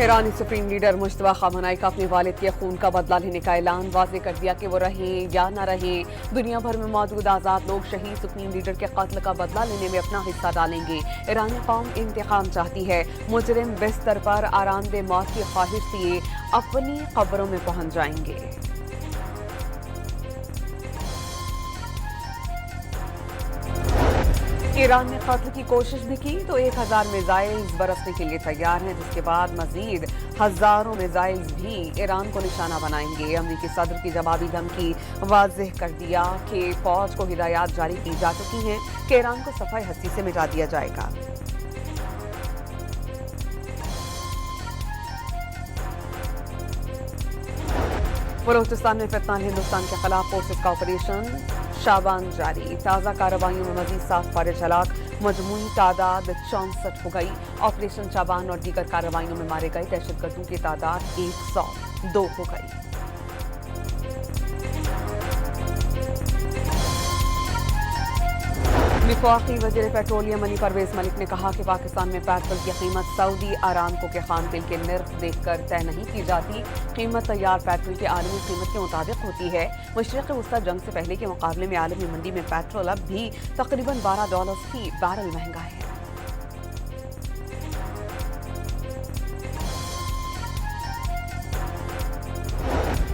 ईरानी supreme leader Mushtaba Khamenei का अपने वालिद के खून का बदला लेने का ऐलान वाज़े कर दिया कि वो रहें या न रहें, दुनिया भर में मौजूद आज़ाद लोग शहीद सुप्रीम लीडर के कत्ल का बदला लेने में अपना हिस्सा डालेंगे। ईरानी कौम इंतकाम चाहती है, मुजरिम बिस्तर पर आरामदेह मौत की ख्वाहिश लिए अपनी कब्रों में पहुंच जाएंगे। ईरान ने कत्ल की कोशिश भी की तो 1000 मिसाइल्स बरसने के लिए तैयार हैं, जिसके बाद मजीद हजारों मिसाइल्स भी ईरान को निशाना बनाएंगे। अमरीकी सदर की जवाबी धमकी वाज़ेह कर दिया कि फौज को हिदायत जारी की जा चुकी हैं कि ईरान को सफाई हस्ती से मिटा दिया जाएगा। बलूचिस्तान में फितनाल हिंदुस्तान के खिलाफ फोर्सेस का ऑपरेशन शाबान जारी, ताज़ा कार्रवाइयों में मजीद 7 फारिज हलाक, मजमूई तादाद 64 हो गई। ऑपरेशन शाबान और दीगर कार्रवाइयों में मारे गए दहशतगर्दों की तादाद 102 हो गई। वफाकी वज़ीर पेट्रोलियम अली परवेज मलिक ने कहा कि पाकिस्तान में पेट्रोल की कीमत सऊदी अरामको के खाम तेल के निर्ख देखकर तय नहीं की जाती। कीमत तैयार पेट्रोल की आलमी कीमत के मुताबिक होती है। मशरिक़ वस्ता जंग से पहले के मुकाबले में आलमी मंडी में पेट्रोल अब भी तकरीबन $12 फी बैरल महंगा है।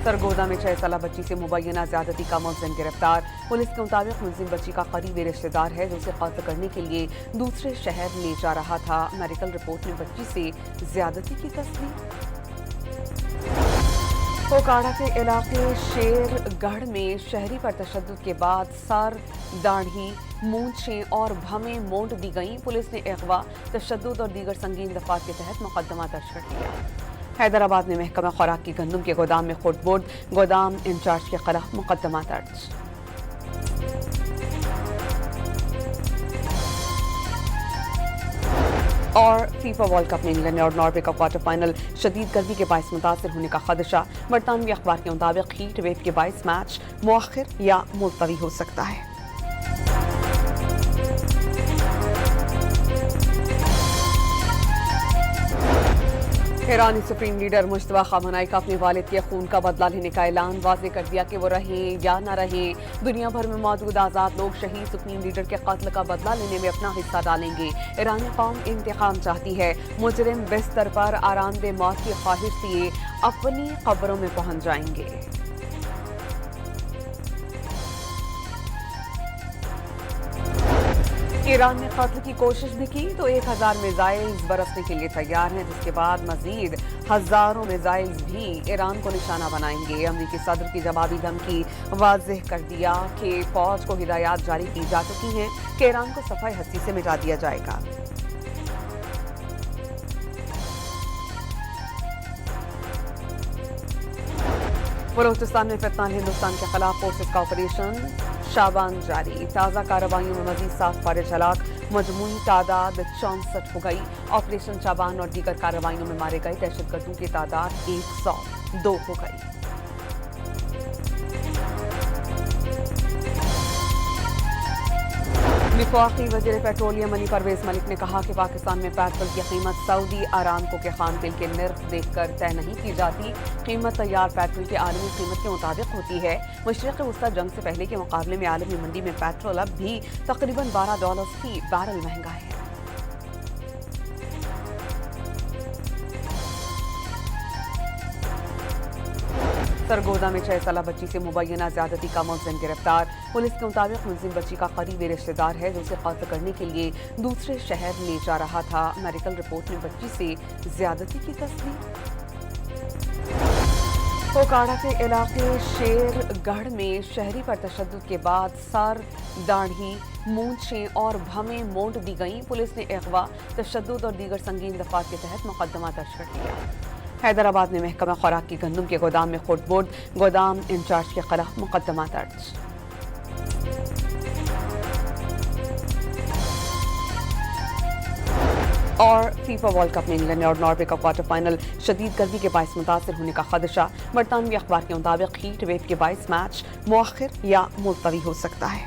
सरगोदा में 6 साला बच्ची से मुबैना ज्यादती का मुलजिम गिरफ्तार। पुलिस के मुताबिक मुलजिम बच्ची का करीबी रिश्तेदार है जो उसे कत्ल करने के लिए दूसरे शहर ले जा रहा था। मेडिकल रिपोर्ट में बच्ची से ज्यादती की तस्दीक। कोकाड़ा के इलाके शेरगढ़ में शहरी पर तशद्दुद के बाद सर, दाढ़ी, मूंछें और भवें मोड़ दी गईं। पुलिस ने अगवा, तशद्दुद और दीगर संगीन दफात के तहत मुकदमा दर्ज कर लिया। हैदराबाद में महकमा खुराक की गंदम के गोदाम में खोटबोर्ड, गोदाम इंचार्ज के खिलाफ मुकदमा दर्ज। और फीफा वर्ल्ड कप में इंग्लैंड और नॉर्वे का क्वार्टर फाइनल शदीद गर्मी के बायस मुतासर होने का खदशा। बरतानवी अखबार के मुताबिक हीट वेव के बायस मैच मुअख्खर या मुलतवी हो सकता है। ईरानी सुप्रीम लीडर मुश्तबा खामनेई का अपने वालिद के खून का बदला लेने का ऐलान वाज़ेह कर दिया कि वो रहें या न रहें, दुनिया भर में मौजूद आज़ाद लोग शहीद सुप्रीम लीडर के कत्ल का बदला लेने में अपना हिस्सा डालेंगे। ईरानी कौम इंतकाम चाहती है, मुजरिम बिस्तर पर आरामदेह मौत की ख्वाहिश लिए अपनी कब्रों में पहुंच जाएंगे। ईरान ने कत्ल की कोशिश भी की तो 1000 मिसाइल्स बरसने के लिए तैयार हैं, जिसके बाद मजीद हजारों मिसाइल्स भी ईरान को निशाना बनाएंगे। अमरीकी सदर की जवाबी धमकी वाज़ेह कर दिया कि फौज को हिदायत जारी की जा चुकी हैं कि ईरान को सफाई हस्ती से मिटा दिया जाएगा। बलूचिस्तान में फितनाल हिंदुस्तान के खिलाफ फोर्सेस का ऑपरेशन शाबान जारी, ताज़ा कार्रवाइयों में मजीद 7 फारिज हलाक, मजमूई तादाद 64 हो गई। ऑपरेशन शाबान और दीगर कार्रवाइयों में मारे गए दहशतगर्दों की तादाद 102 हो गई। वफाकी वज़ीर पेट्रोलियम अली परवेज मलिक ने कहा कि पाकिस्तान में पेट्रोल की कीमत सऊदी अरामको के खाम तेल के निर्ख देखकर तय नहीं की जाती। कीमत तैयार पेट्रोल की आलमी कीमत के मुताबिक होती है। मशरिक़ वस्ता जंग से पहले के मुकाबले में आलमी मंडी में पेट्रोल अब भी तकरीबन $12 फी बैरल महंगा है। सरगोदा में 6 साला बच्ची से मुबैना ज्यादती का मुलजिम गिरफ्तार। पुलिस के मुताबिक मुलजिम बच्ची का करीबी रिश्तेदार है जो उसे कत्ल करने के लिए दूसरे शहर ले जा रहा था। मेडिकल रिपोर्ट में बच्ची से ज्यादती की तस्दीक। कोकाड़ा के इलाके शेरगढ़ में शहरी पर तशद्दुद के बाद सर, दाढ़ी, मूंछें और भवें मोड़ दी गईं। पुलिस ने अगवा, तशद्दुद और दीगर संगीन दफात के तहत मुकदमा दर्ज कर लिया। हैदराबाद में महकमा खुराक की गंदम के गोदाम में खोटबोर्ड, गोदाम इंचार्ज के खिलाफ मुकदमा दर्ज। और फीफा वर्ल्ड कप में इंग्लैंड और नॉर्वे का क्वार्टर फाइनल शदीद गर्मी के बायस मुतासर होने का खदशा। बरतानवी अखबार के मुताबिक हीट वेव के बायस मैच मुअख्खर या मुलतवी हो सकता है।